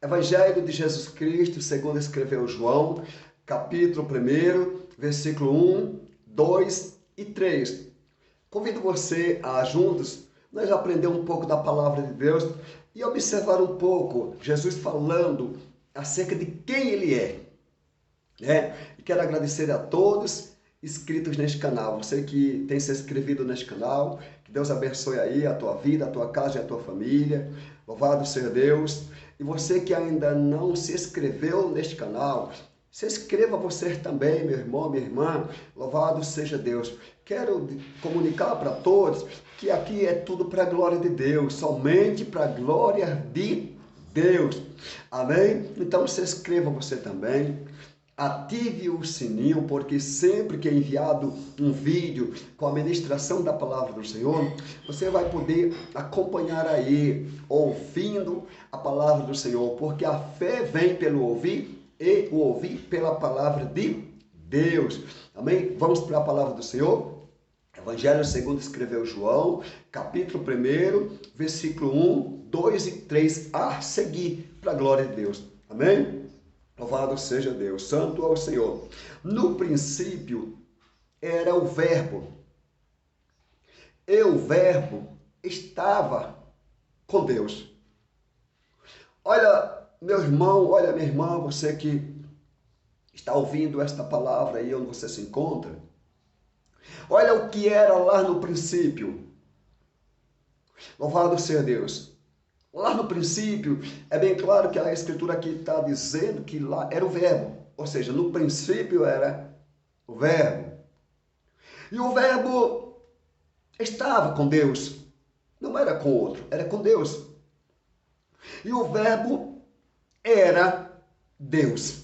Evangelho de Jesus Cristo, segundo escreveu João, capítulo 1, versículo 1, 2 e 3. Convido você a juntos nós aprender um pouco da palavra de Deus e observar um pouco Jesus falando acerca de quem ele é. E quero agradecer a todos inscritos neste canal, você que tem se inscrevido neste canal, que Deus abençoe aí a tua vida, a tua casa e a tua família, louvado seja Deus. E você que ainda não se inscreveu neste canal, se inscreva você também, meu irmão, minha irmã, louvado seja Deus. Quero comunicar para todos que aqui é tudo para a glória de Deus, somente para a glória de Deus, amém? Então se inscreva você também. Ative o sininho, porque sempre que é enviado um vídeo com a ministração da palavra do Senhor, você vai poder acompanhar aí, ouvindo a palavra do Senhor, porque a fé vem pelo ouvir e o ouvir pela palavra de Deus. Amém? Vamos para a palavra do Senhor? Evangelho segundo escreveu João, capítulo 1, versículo 1, 2 e 3, a seguir, para a glória de Deus. Amém? Louvado seja Deus, santo é o Senhor. No princípio era o verbo, e o verbo estava com Deus. Olha, meu irmão, olha, minha irmã, você que está ouvindo esta palavra aí onde você se encontra. Olha o que era lá no princípio. Louvado seja Deus. Lá no princípio, é bem claro que a escritura aqui está dizendo que lá era o verbo. Ou seja, no princípio era o verbo. E o verbo estava com Deus. Não era com outro, era com Deus. E o verbo era Deus.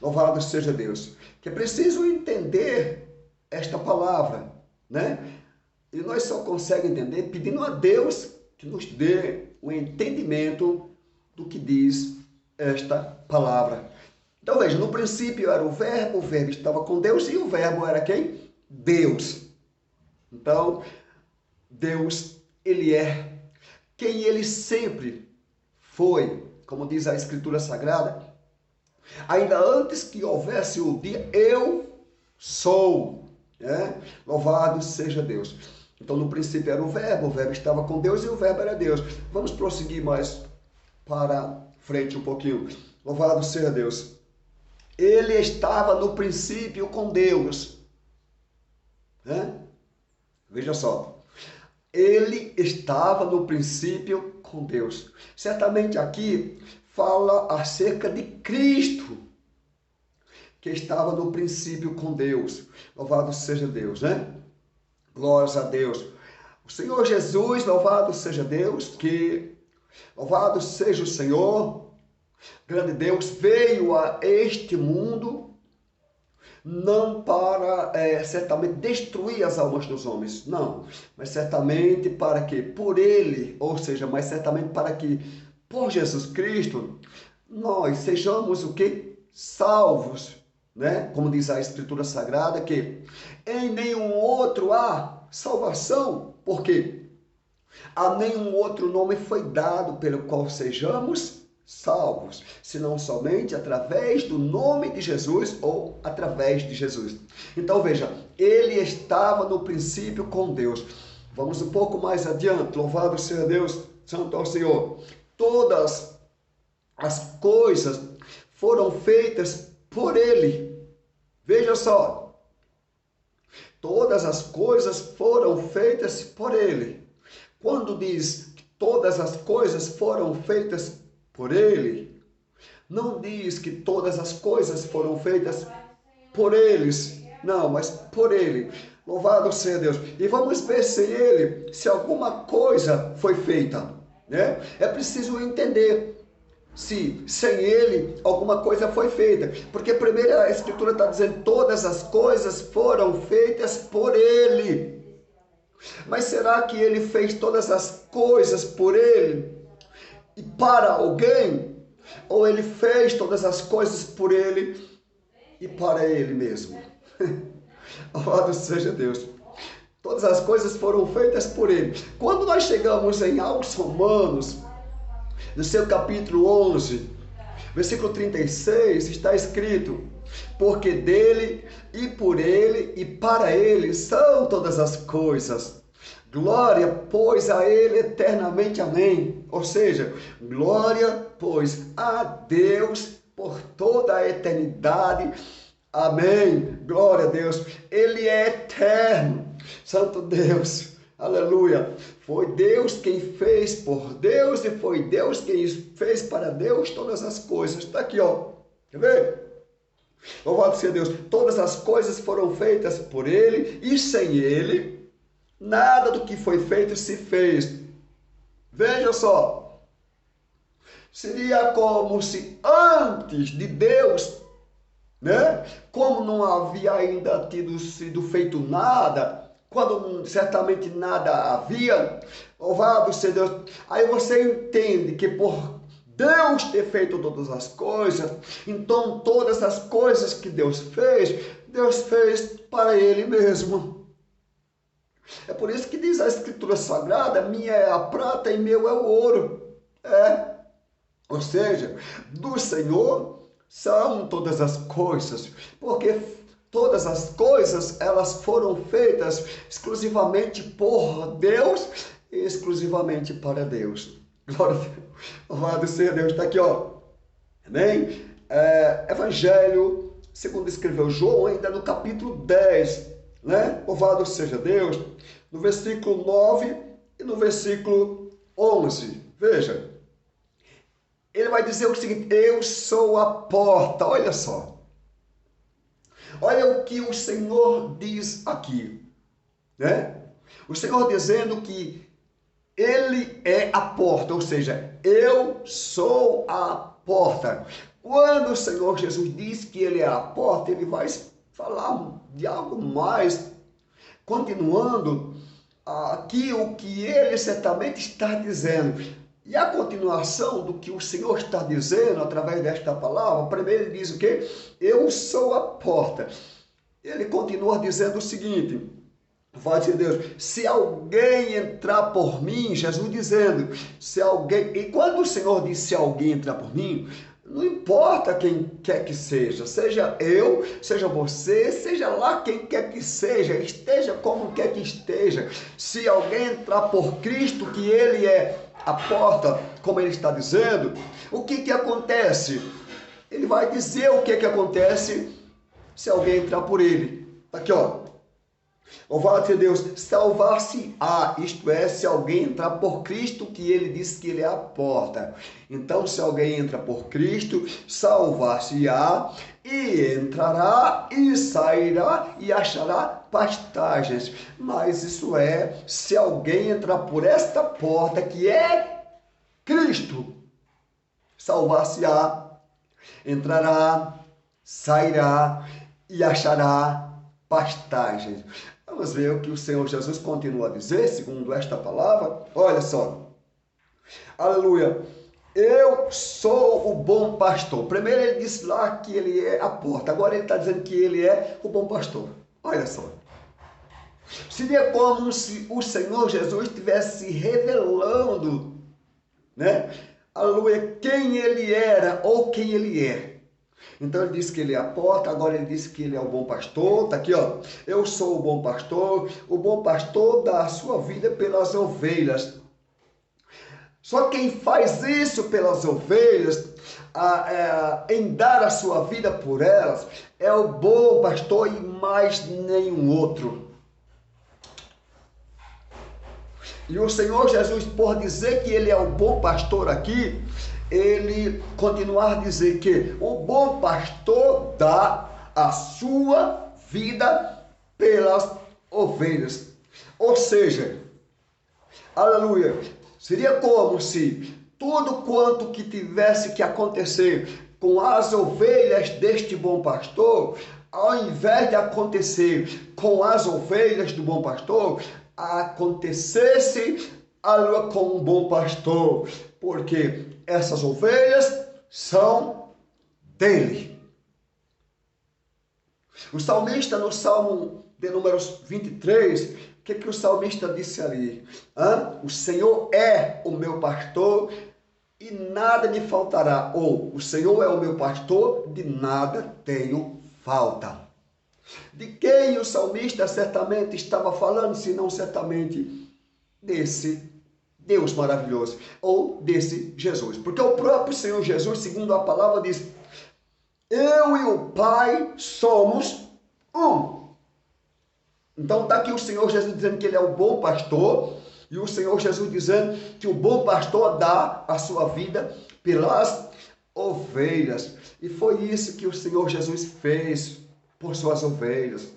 Louvado seja Deus. Que é preciso entender esta palavra, né? E nós só conseguimos entender pedindo a Deus que nos dê o entendimento do que diz esta palavra. Então veja, no princípio era o verbo estava com Deus e o verbo era quem? Deus. Então, Deus, ele é quem ele sempre foi, como diz a Escritura Sagrada. Ainda antes que houvesse o dia, eu sou. Louvado seja Deus. Então, no princípio era o verbo estava com Deus e o verbo era Deus. Vamos prosseguir mais para frente um pouquinho. Louvado seja Deus. Ele estava no princípio com Deus. Veja só. Ele estava no princípio com Deus. Certamente aqui fala acerca de Cristo, que estava no princípio com Deus. Louvado seja Deus, Glórias a Deus. O Senhor Jesus, louvado seja Deus, louvado seja o Senhor, grande Deus, veio a este mundo não para certamente destruir as almas dos homens, não, mas certamente para que por ele, ou seja, mas certamente para que por Jesus Cristo nós sejamos o que? Salvos. Como diz a Escritura Sagrada, que em nenhum outro há salvação, porque a nenhum outro nome foi dado pelo qual sejamos salvos, senão somente através do nome de Jesus ou através de Jesus. Então veja, ele estava no princípio com Deus. Vamos um pouco mais adiante, louvado seja Deus, santo ao Senhor. Todas as coisas foram feitas por ele. Veja só, todas as coisas foram feitas por ele. Quando diz que todas as coisas foram feitas por ele, não diz que todas as coisas foram feitas por eles, não, mas por ele. Louvado seja Deus. E vamos ver se alguma coisa foi feita, É preciso entender se sem ele alguma coisa foi feita, porque primeiro a Escritura está dizendo todas as coisas foram feitas por ele. Mas será que ele fez todas as coisas por ele e para alguém? Ou ele fez todas as coisas por ele e para ele mesmo? Louvado seja Deus. Todas as coisas foram feitas por ele. Quando nós chegamos em Aos Romanos, no seu capítulo 11, versículo 36, está escrito: porque dele e por ele e para ele são todas as coisas. Glória, pois, a ele eternamente. Amém. Ou seja, glória, pois, a Deus por toda a eternidade. Amém. Glória a Deus. Ele é eterno. Santo Deus. Aleluia. Foi Deus quem fez por Deus e foi Deus quem fez para Deus todas as coisas. Está aqui, ó. Quer ver? Louvado seja Deus. Todas as coisas foram feitas por Ele e sem Ele, nada do que foi feito se fez. Veja só. Seria como se antes de Deus, né? Como não havia ainda sido feito nada, quando certamente nada havia, louvado seja Deus. Aí você entende que por Deus ter feito todas as coisas, então todas as coisas que Deus fez para Ele mesmo. É por isso que diz a Escritura Sagrada: minha é a prata e meu é o ouro. Ou seja, do Senhor são todas as coisas, porque todas as coisas, elas foram feitas exclusivamente por Deus e exclusivamente para Deus. Glória a Deus. Louvado seja Deus. Está aqui, ó. Amém? Evangelho, segundo escreveu João, ainda no capítulo 10, né? Louvado seja Deus. No versículo 9 e no versículo 11. Veja. Ele vai dizer o seguinte: eu sou a porta. Olha só. Olha o que o Senhor diz aqui, né? O Senhor dizendo que Ele é a porta, ou seja, eu sou a porta. Quando o Senhor Jesus diz que Ele é a porta, Ele vai falar de algo mais, continuando aqui o que Ele certamente está dizendo. E a continuação do que o Senhor está dizendo através desta palavra, primeiro ele diz o quê? Eu sou a porta. Ele continua dizendo o seguinte: vai dizer Deus, se alguém entrar por mim, Jesus dizendo, se alguém, e quando o Senhor diz se alguém entrar por mim, não importa quem quer que seja eu, seja você, seja lá quem quer que seja, esteja como quer que esteja, se alguém entrar por Cristo, que Ele é a porta, como Ele está dizendo, o que acontece? Ele vai dizer o que acontece se alguém entrar por Ele. Aqui, ó. Louvado seja Deus, salvar-se-á, isto é, se alguém entrar por Cristo, que Ele disse que Ele é a porta. Então, se alguém entra por Cristo, salvar-se-á, e entrará, e sairá, e achará pastagens. Mas isso é, se alguém entrar por esta porta, que é Cristo, salvar-se-á, entrará, sairá, e achará pastagens. Vamos ver o que o Senhor Jesus continua a dizer, segundo esta palavra. Olha só. Aleluia. Eu sou o bom pastor. Primeiro ele disse lá que ele é a porta. Agora ele está dizendo que ele é o bom pastor. Olha só. Seria como se o Senhor Jesus estivesse revelando, né? Aleluia, quem ele era ou quem ele é. Então ele disse que ele é a porta, agora ele disse que ele é o bom pastor. Está aqui, ó. Eu sou o bom pastor dá a sua vida pelas ovelhas. Só quem faz isso pelas ovelhas, em dar a sua vida por elas, é o bom pastor e mais nenhum outro. E o Senhor Jesus, por dizer que ele é o bom pastor aqui, ele continuar a dizer que o bom pastor dá a sua vida pelas ovelhas. Ou seja, aleluia, seria como se tudo quanto que tivesse que acontecer com as ovelhas deste bom pastor, ao invés de acontecer com as ovelhas do bom pastor, acontecesse com um bom pastor, porque essas ovelhas são dele. O salmista, no Salmo de números 23, o que o salmista disse ali? O Senhor é o meu pastor e nada me faltará. Ou, o Senhor é o meu pastor, de nada tenho falta. De quem o salmista certamente estava falando, se não certamente desse Deus maravilhoso, ou desse Jesus. Porque o próprio Senhor Jesus, segundo a palavra, diz: eu e o Pai somos um. Então está aqui o Senhor Jesus dizendo que ele é o bom pastor, e o Senhor Jesus dizendo que o bom pastor dá a sua vida pelas ovelhas. E foi isso que o Senhor Jesus fez por suas ovelhas.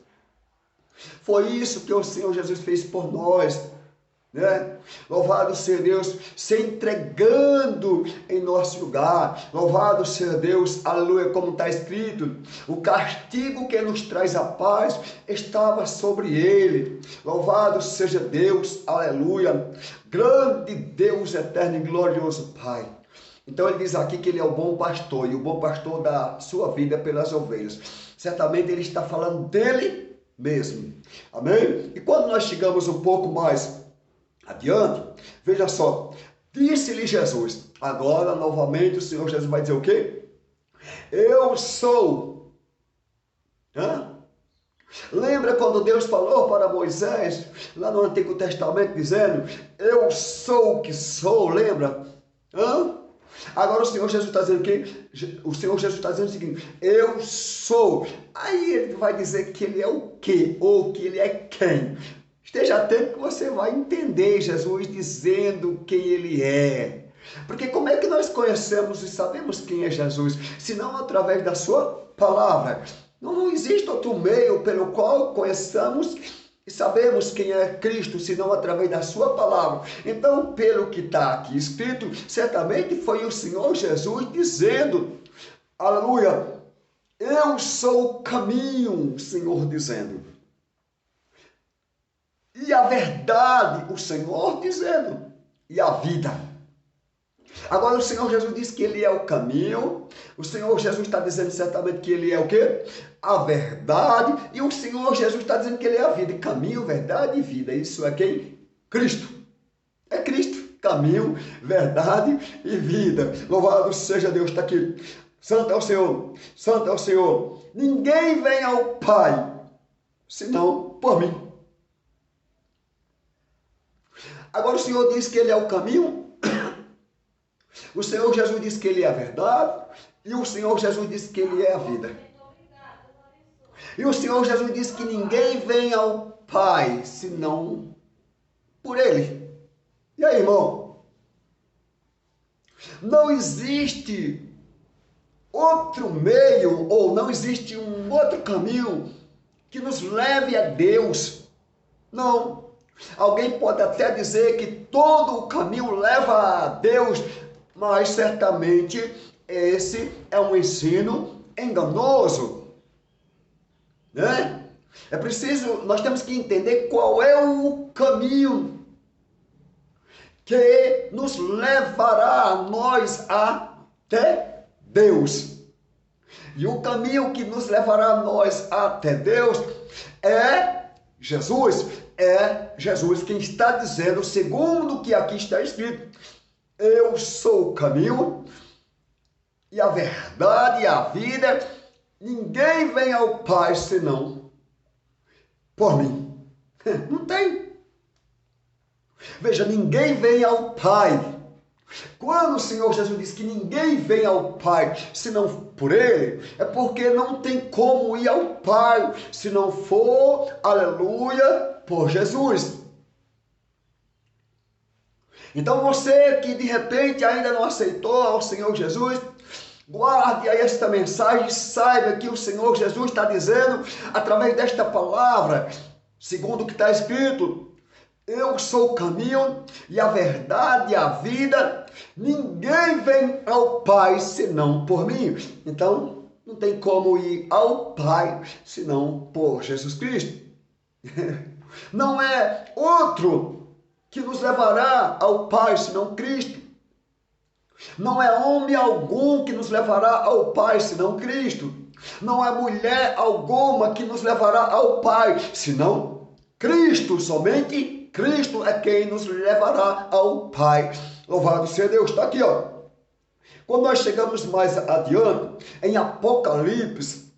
Foi isso que o Senhor Jesus fez por nós, né? Louvado seja Deus, se entregando em nosso lugar. Louvado seja Deus, aleluia, como está escrito: o castigo que nos traz a paz estava sobre ele. Louvado seja Deus, aleluia, grande Deus eterno e glorioso Pai. Então ele diz aqui que ele é o bom pastor, e o bom pastor dá sua vida pelas ovelhas. Certamente ele está falando dele mesmo, amém? E quando nós chegamos um pouco mais adiante, veja só, disse-lhe Jesus. Agora novamente o Senhor Jesus vai dizer o quê? Eu sou. Lembra quando Deus falou para Moisés lá no Antigo Testamento, dizendo: eu sou o que sou? Lembra? Agora o Senhor Jesus está dizendo o quê? O Senhor Jesus está dizendo o seguinte: eu sou. Aí ele vai dizer que ele é o quê? Ou que ele é quem? Esteja atento que você vai entender Jesus dizendo quem ele é. Porque como é que nós conhecemos e sabemos quem é Jesus? Senão através da sua palavra. Não existe outro meio pelo qual conheçamos e sabemos quem é Cristo, senão através da sua palavra. Então, pelo que está aqui escrito, certamente foi o Senhor Jesus dizendo, aleluia, eu sou o caminho, o Senhor dizendo. E a verdade, o Senhor dizendo, e a vida. Agora o Senhor Jesus diz que ele é o caminho, o Senhor Jesus está dizendo certamente que ele é o quê? A verdade, e o Senhor Jesus está dizendo que ele é a vida. Caminho, verdade e vida, isso é quem? Cristo. É Cristo, caminho, verdade e vida. Louvado seja Deus, está aqui. Santo é o Senhor, santo é o Senhor. Ninguém vem ao Pai, senão por mim. Agora o Senhor diz que ele é o caminho, o Senhor Jesus diz que ele é a verdade, e o Senhor Jesus diz que ele é a vida. E o Senhor Jesus diz que ninguém vem ao Pai, senão por ele. E aí, irmão? Não existe outro meio, ou não existe um outro caminho que nos leve a Deus. Não. Alguém pode até dizer que todo o caminho leva a Deus, mas certamente esse é um ensino enganoso, né? É preciso, nós temos que entender qual é o caminho que nos levará a nós até Deus. E o caminho que nos levará a nós até Deus é Jesus. É Jesus quem está dizendo, segundo o que aqui está escrito: eu sou o caminho e a verdade e a vida, ninguém vem ao Pai senão por mim. Não tem. Veja, ninguém vem ao Pai. Quando o Senhor Jesus diz que ninguém vem ao Pai senão por ele, é porque não tem como ir ao Pai se não for, aleluia, por Jesus. Então você que de repente ainda não aceitou ao Senhor Jesus, guarde aí esta mensagem, saiba que o Senhor Jesus está dizendo, através desta palavra, segundo o que está escrito: eu sou o caminho e a verdade e a vida, ninguém vem ao Pai senão por mim. Então, não tem como ir ao Pai senão por Jesus Cristo. Não é outro que nos levará ao Pai senão Cristo. Não é homem algum que nos levará ao Pai senão Cristo. Não é mulher alguma que nos levará ao Pai senão Cristo. Somente Cristo é quem nos levará ao Pai. Louvado seja Deus. Está aqui, ó. Quando nós chegamos mais adiante, em Apocalipse,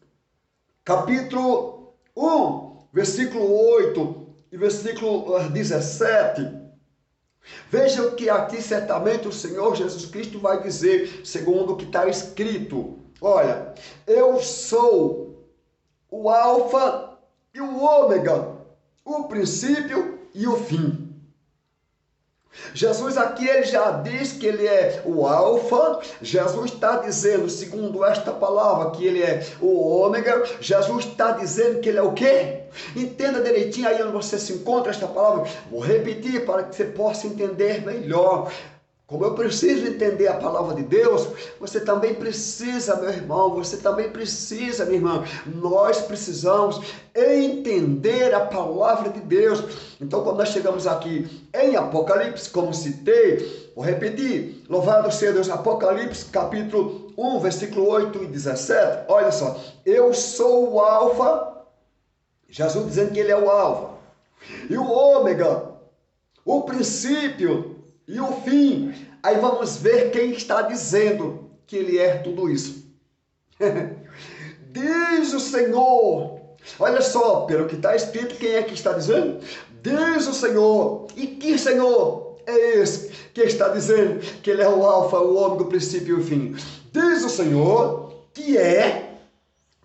capítulo 1, versículo 8 e versículo 17, vejam que aqui certamente o Senhor Jesus Cristo vai dizer, segundo o que está escrito, olha, eu sou o Alfa e o Ômega, o princípio e o fim. Jesus aqui ele já diz que ele é o Alfa, Jesus está dizendo, segundo esta palavra, que ele é o Ômega, Jesus está dizendo que ele é o quê? Entenda direitinho aí onde você se encontra esta palavra, vou repetir para que você possa entender melhor. Como eu preciso entender a palavra de Deus, você também precisa, meu irmão, você também precisa, minha irmã. Nós precisamos entender a palavra de Deus. Então, quando nós chegamos aqui em Apocalipse, como citei, vou repetir, louvado seja Deus, Apocalipse, capítulo 1, versículo 8 e 17, olha só, eu sou o Alfa, Jesus dizendo que ele é o Alfa, e o Ômega, o princípio e o fim. Aí vamos ver quem está dizendo que ele é tudo isso. Diz o Senhor. Olha só, pelo que está escrito, quem é que está dizendo? Diz o Senhor. E que Senhor é esse que está dizendo que ele é o Alfa, o Ômega, o princípio e o fim? Diz o Senhor que é,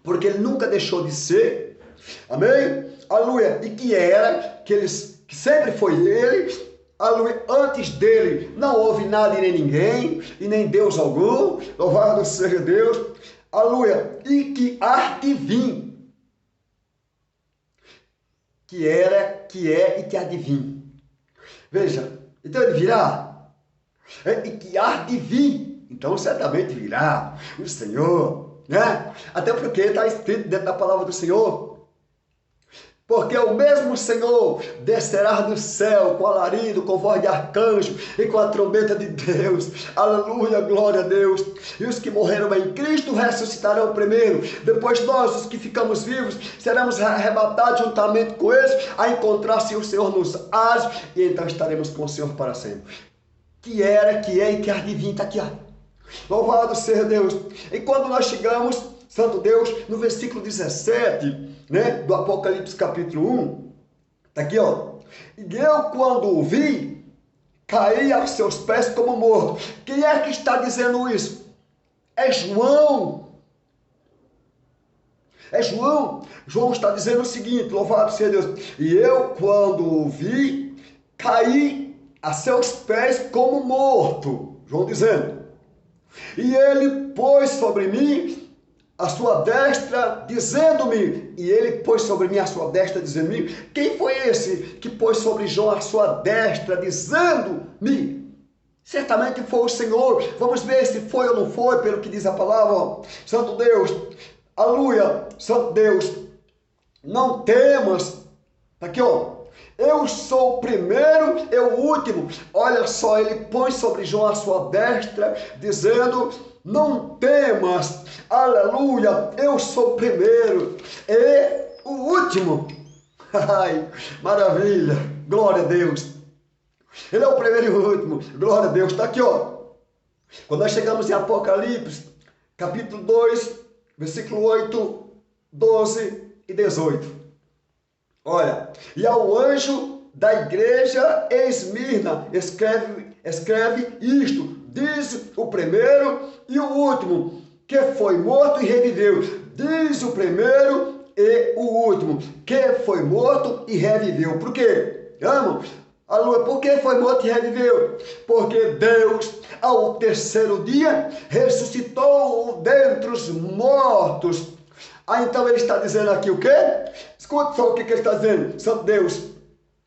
porque ele nunca deixou de ser. Amém? Aleluia. E que era, que sempre foi ele. Aleluia, antes dele não houve nada e nem ninguém, e nem Deus algum, louvado seja Deus, aleluia, e que há de vir, que era, que é e que há de vir. Veja, então ele virá, e que há de vir, então certamente virá o Senhor, né? Até porque está escrito dentro da palavra do Senhor, porque o mesmo Senhor descerá do céu com alarido, com voz de arcanjo e com a trombeta de Deus. Aleluia, glória a Deus. E os que morreram em Cristo ressuscitarão primeiro. Depois nós, os que ficamos vivos, seremos arrebatados juntamente com eles a encontrar-se o Senhor nos ares. E então estaremos com o Senhor para sempre. Que era, que é e que há de vir. Está aqui, ó. Louvado seja Deus. E quando nós chegamos, Santo Deus, no versículo 17... né, do Apocalipse capítulo 1, está aqui, ó. E eu, quando o vi, caí aos seus pés como morto. Quem é que está dizendo isso? É João. É João. João está dizendo o seguinte, louvado seja Deus. E eu, quando o vi, caí a seus pés como morto. João dizendo. E ele pôs sobre mim a sua destra, dizendo-me, e ele pôs sobre mim a sua destra, dizendo-me, quem foi esse que pôs sobre João a sua destra, dizendo-me? Certamente foi o Senhor. Vamos ver se foi ou não foi, pelo que diz a palavra. Santo Deus, aleluia, Santo Deus, não temas, está aqui, ó. Eu sou o primeiro, eu o último. Olha só, ele põe sobre João a sua destra, dizendo, não temas, aleluia, eu sou o primeiro e o último. Ai, maravilha, glória a Deus. Ele é o primeiro e o último, glória a Deus. Está aqui, ó. Quando nós chegamos em Apocalipse, capítulo 2, versículo 8, 12 e 18. Olha, e ao anjo da igreja em Esmirna, escreve isto, diz o primeiro e o último, que foi morto e reviveu. Diz o primeiro e o último, que foi morto e reviveu. Por quê? Amo? Aleluia. Por que foi morto e reviveu? Porque Deus, ao terceiro dia, ressuscitou dentre os mortos. Ah, então ele está dizendo aqui o quê? Escute só o que ele está dizendo. Santo Deus,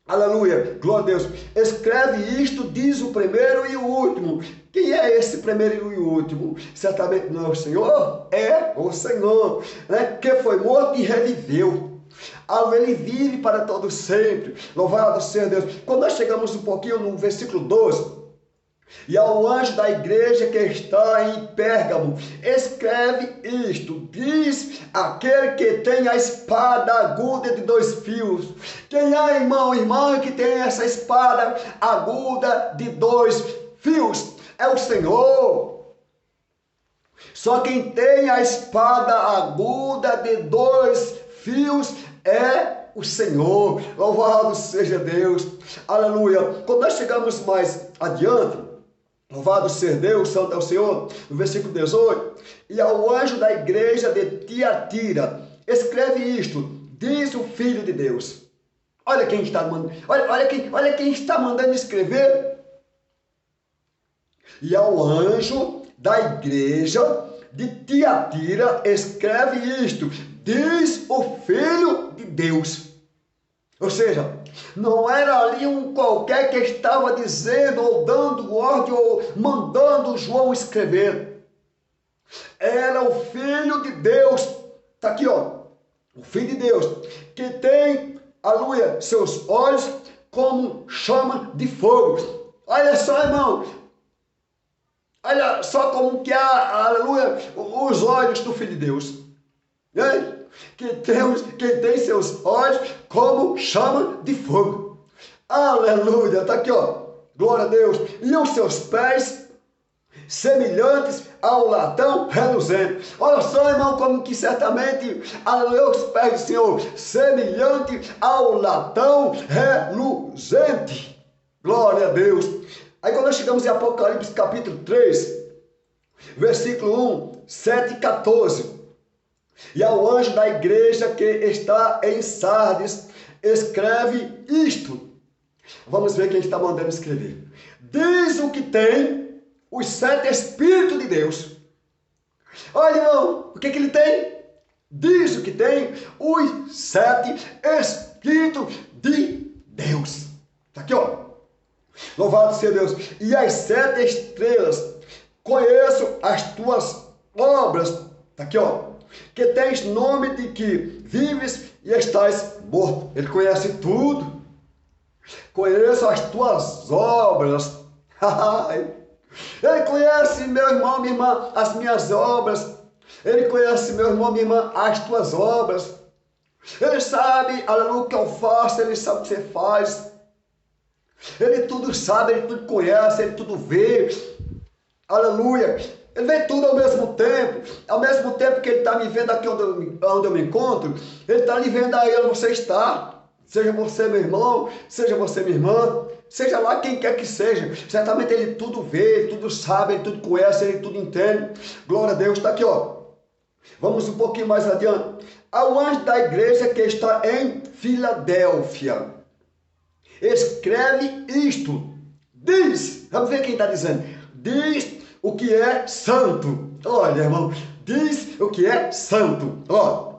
aleluia, glória a Deus. Escreve isto, diz o primeiro e o último. Quem é esse primeiro e o último? Certamente não é o Senhor? É o Senhor, né? Que foi morto e reviveu. Ele vive para todo sempre. Louvado seja Deus. Quando nós chegamos um pouquinho no versículo 12, e ao anjo da igreja que está em Pérgamo, escreve isto, diz aquele que tem a espada aguda de 2 fios. Quem é, irmão, irmã, que tem essa espada aguda de 2 fios? É o Senhor. Só quem tem a espada aguda de dois fios é o Senhor. Louvado seja Deus. Aleluia. Quando nós chegamos mais adiante, louvado seja Deus, santo é o Senhor, no versículo 18, e ao anjo da igreja de Tiatira, escreve isto, diz o Filho de Deus. Olha quem está mandando, olha quem está mandando escrever. E ao anjo da igreja de Tiatira, escreve isto, diz o Filho de Deus. Ou seja, não era ali um qualquer que estava dizendo, ou dando ordem, ou mandando João escrever. Era o Filho de Deus. Está aqui, ó. O Filho de Deus, que tem, aleluia, seus olhos como chama de fogo. Olha só, irmão. Olha só como que há, aleluia, os olhos do Filho de Deus. Que tem seus olhos como chama de fogo. Aleluia, está aqui, ó. Glória a Deus. E os seus pés semelhantes ao latão reluzente. Olha só, irmão, como que certamente, aleluia, os pés do Senhor, semelhante ao latão reluzente. Glória a Deus. Aí quando nós chegamos em Apocalipse capítulo 3, versículo 1, 7 e 14. E ao anjo da igreja que está em Sardes, escreve isto. Vamos ver quem está mandando escrever. Diz o que tem os 7 Espíritos de Deus. Olha, irmão, o que ele tem? Diz o que tem os 7 Espíritos de Deus. Está aqui, ó. Louvado seja Deus. E as 7 estrelas, conheço as tuas obras. Está aqui, ó. Que tens nome de que vives e estás morto. Ele conhece tudo. Conheço as tuas obras. Ele conhece, meu irmão, minha irmã, as minhas obras. Ele conhece, meu irmão, minha irmã, as tuas obras. Ele sabe, aleluia, o que eu faço. Ele sabe o que você faz. Ele tudo sabe, ele tudo conhece, ele tudo vê. Aleluia. Ele vê tudo ao mesmo tempo que ele está me vendo aqui onde eu me encontro, ele está lhe vendo aí onde você está. Seja você meu irmão, seja você minha irmã, seja lá quem quer que seja, certamente ele tudo vê, ele tudo sabe, ele tudo conhece, ele tudo entende. Glória a Deus, está aqui, ó. Vamos um pouquinho mais adiante. Ao anjo da igreja que está em Filadélfia, escreve isto, diz, vamos ver quem está dizendo, diz o que é santo. Olha, irmão, diz o que é santo. Ó,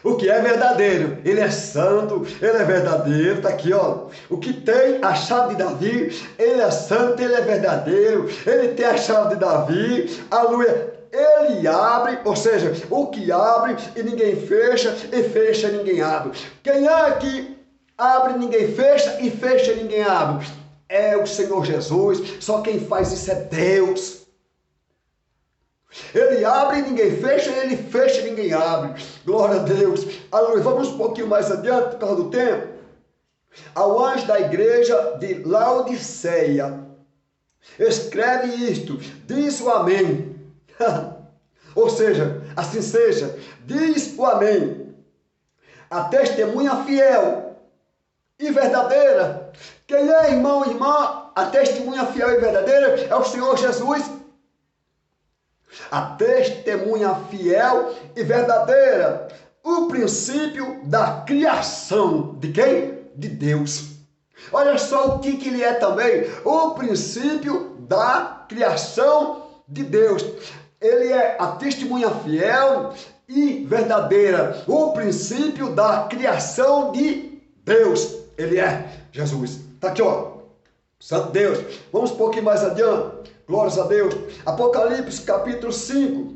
o que é verdadeiro. Ele é santo, ele é verdadeiro. Está aqui, ó. O que tem a chave de Davi, ele é santo, ele é verdadeiro. Ele tem a chave de Davi. Aleluia. Ele abre, ou seja, o que abre e ninguém fecha, e fecha e ninguém abre. Quem é que abre ninguém fecha, e fecha e ninguém abre? É o Senhor Jesus. Só quem faz isso é Deus. Ele abre e ninguém fecha, ele fecha e ninguém abre. Glória a Deus. Aleluia. Vamos um pouquinho mais adiante por causa do tempo. Ao anjo da igreja de Laodiceia, escreve isto, diz o amém. Ou seja, assim seja, diz o amém. A testemunha fiel e verdadeira. Quem é, irmão e irmã? A testemunha fiel e verdadeira é o Senhor Jesus. A testemunha fiel e verdadeira. O princípio da criação. De quem? De Deus. Olha só o que ele é também. O princípio da criação de Deus. Ele é a testemunha fiel e verdadeira. O princípio da criação de Deus. Ele é Jesus. Está aqui, ó. Santo Deus. Vamos um pouquinho mais adiante. Glórias a Deus. Apocalipse capítulo 5.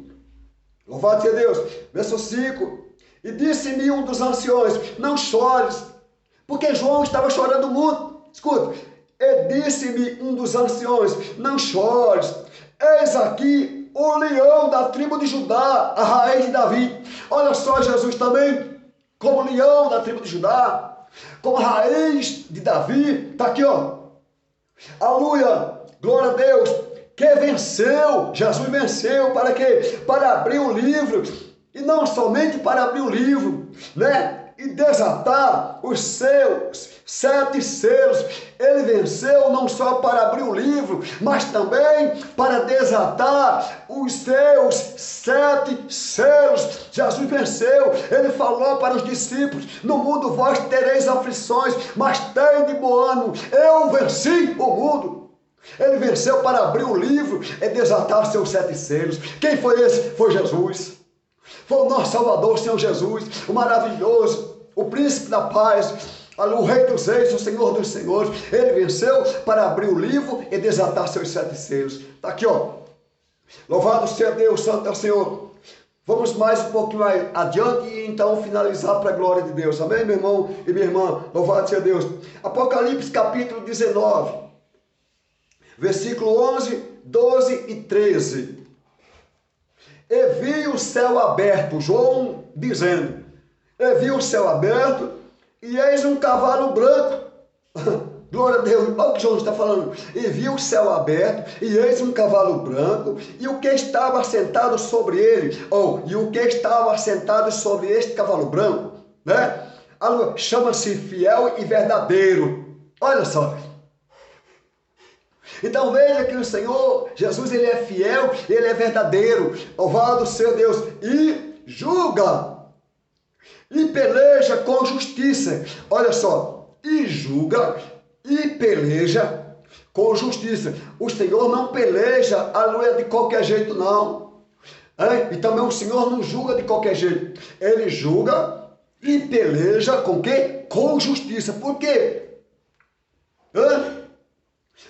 Louvado seja Deus. Verso 5. E disse-me um dos anciões: não chores. Porque João estava chorando muito. Escuta. E disse-me um dos anciões: não chores. Eis aqui o leão da tribo de Judá, a raiz de Davi. Olha só Jesus também, como leão da tribo de Judá, como raiz de Davi. Está aqui, ó. Aleluia. Glória a Deus. que venceu. Jesus venceu para quê? Para abrir o livro, e não somente para abrir o livro, né? E desatar os seus 7 selos. Ele venceu não só para abrir o livro, mas também para desatar os seus 7 selos. Jesus venceu. Ele falou para os discípulos: no mundo vós tereis aflições, mas tende bom ânimo, eu venci o mundo. Ele venceu para abrir o livro e desatar os seus 7 selos. Quem foi esse? Foi Jesus. Foi o nosso Salvador, o Senhor Jesus, o maravilhoso, o príncipe da paz, o rei dos reis, o Senhor dos senhores. Ele venceu para abrir o livro e desatar seus 7 selos. Está aqui, ó. Louvado seja Deus, santo é o Senhor. Vamos mais um pouquinho mais adiante e então finalizar para a glória de Deus. Amém, meu irmão e minha irmã? Louvado seja Deus. Apocalipse capítulo 19, versículo 11, 12 e 13. E vi o céu aberto, João dizendo, e vi o céu aberto, e eis um cavalo branco. Glória a Deus, olha o que João está falando. E vi o céu aberto, e eis um cavalo branco, e o que estava assentado sobre ele, e o que estava assentado sobre este cavalo branco, né? Chama-se fiel e verdadeiro. Olha só. Então veja que o Senhor Jesus, ele é fiel, ele é verdadeiro. Louvado seja Deus. E julga e peleja com justiça. Olha só, e julga e peleja com justiça. O Senhor não peleja, aleluia, de qualquer jeito, não. E também o Senhor não julga de qualquer jeito. Ele julga e peleja com quê? Com justiça. Por quê?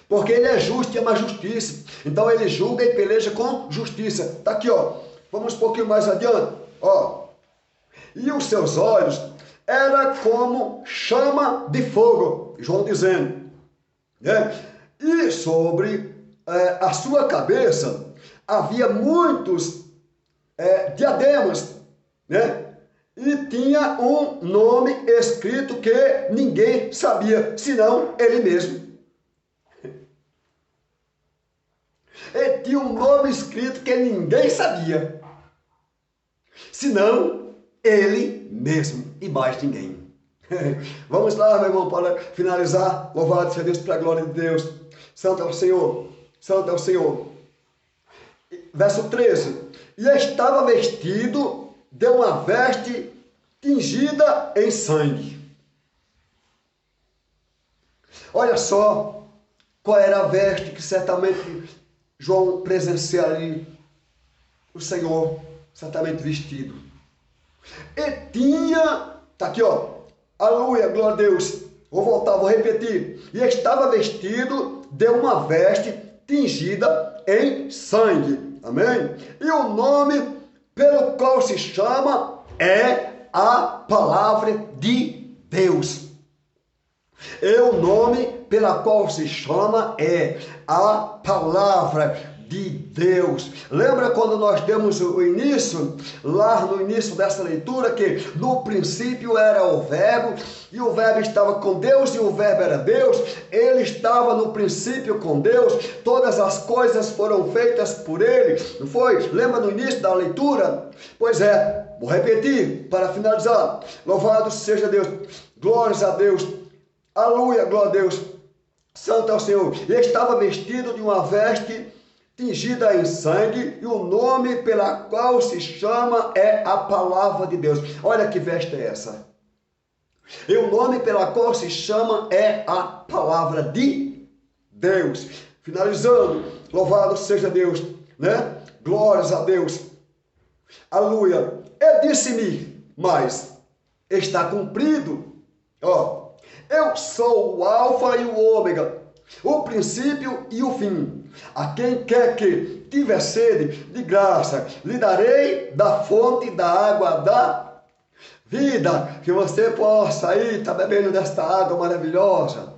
Porque ele é justo e ama a justiça. Então ele julga e peleja com justiça. Está aqui, ó. Vamos um pouquinho mais adiante. Ó. E os seus olhos era como chama de fogo. João dizendo. Né? E sobre a sua cabeça havia muitos diademas. Né? E tinha um nome escrito que ninguém sabia, senão ele mesmo. Ele tinha um nome escrito que ninguém sabia, senão ele mesmo e mais ninguém. Vamos lá, meu irmão, para finalizar. Louvado seja Deus para a glória de Deus. Santo é o Senhor, santo é o Senhor. Verso 13. E estava vestido de uma veste tingida em sangue. Olha só qual era a veste que certamente João presencia ali, o Senhor certamente vestido. E tinha, está aqui, ó, aleluia, glória a Deus. Vou voltar, vou repetir. E estava vestido de uma veste tingida em sangue. Amém? E o nome pelo qual se chama é a palavra de Deus. E o nome pela qual se chama é a palavra de Deus. Lembra quando nós demos o início, lá no início dessa leitura, que no princípio era o verbo, e o verbo estava com Deus, e o verbo era Deus, ele estava no princípio com Deus, todas as coisas foram feitas por ele, não foi? Lembra no início da leitura? Pois é, vou repetir para finalizar. Louvado seja Deus, glórias a Deus, aleluia, glória a Deus, santo é o Senhor. E estava vestido de uma veste tingida em sangue, e o nome pela qual se chama é a palavra de Deus. Olha que veste é essa. E o nome pela qual se chama é a palavra de Deus. Finalizando, louvado seja Deus, né? Glórias a Deus. Aleluia. E disse-me, mas está cumprido, ó, eu sou o alfa e o ômega, o princípio e o fim. A quem quer que tiver sede, de graça lhe darei da fonte da água da vida. Que você possa aí estar bebendo desta água maravilhosa.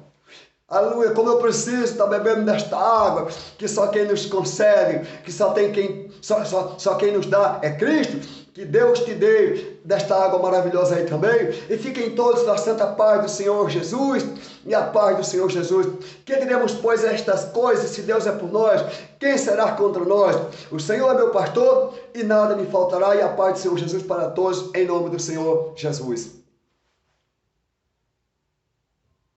Aleluia, como eu preciso estar bebendo desta água, que só quem nos concede, que só quem nos dá é Cristo. Que Deus te dê desta água maravilhosa aí também. E fiquem todos na santa paz do Senhor Jesus. E a paz do Senhor Jesus. Que diremos, pois, estas coisas? Se Deus é por nós, quem será contra nós? O Senhor é meu pastor e nada me faltará. E a paz do Senhor Jesus para todos, em nome do Senhor Jesus.